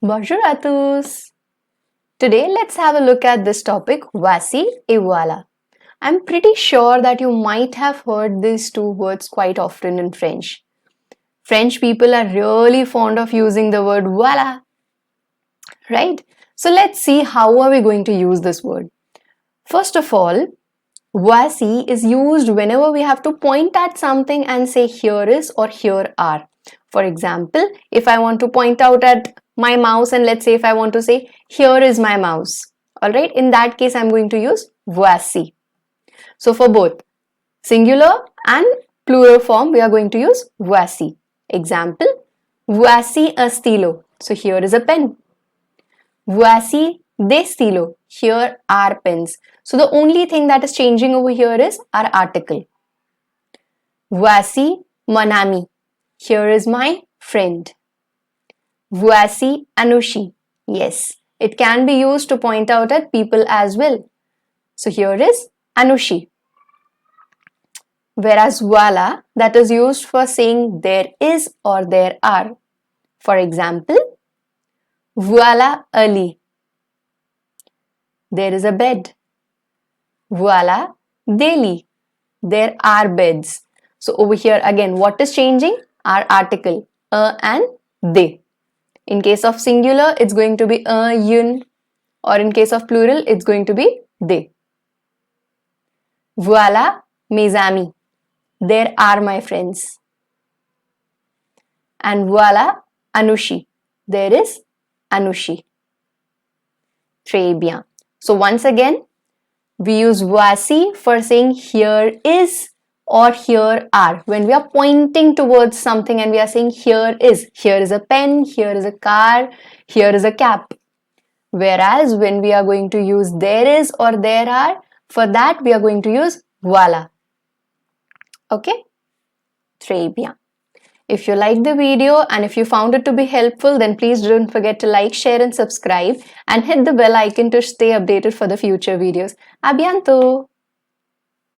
Bonjour à tous! Today let's have a look at this topic, Voici et Voilà. I'm pretty sure that you might have heard these two words quite often in French. French people are really fond of using the word voilà, right? So let's see how are we going to use this word. First of all, voici is used whenever we have to point at something and say here is or here are. For example, if I want to point out at my mouse and let's say if I want to say here is my mouse. Alright, in that case I'm going to use voici. So for both singular and plural form we are going to use voici. Example, voici un stylo. So here is a pen. Voici des stylos. Here are pens. So the only thing that is changing over here is our article. Voici mon ami. Here is my friend. Voici Anushi. Yes, it can be used to point out at people as well. So here is Anushi. Whereas voila, that is used for saying there is or there are. For example, voila un lit. There is a bed. Voila des lits. There are beds. So over here again, what is changing? Our article, a and they. In case of singular, it's going to be a, yun, or in case of plural, it's going to be they. Voila mes amis. There are my friends. And voila Anushi. There is Anushi. Très bien. So once again, we use voici for saying here is or here are. When we are pointing towards something and we are saying here is a pen, here is a car, here is a cap. Whereas when we are going to use there is or there are, for that we are going to use voila. Okay? Très bien. If you liked the video and if you found it to be helpful, then please don't forget to like, share and subscribe and hit the bell icon to stay updated for the future videos. A bientôt!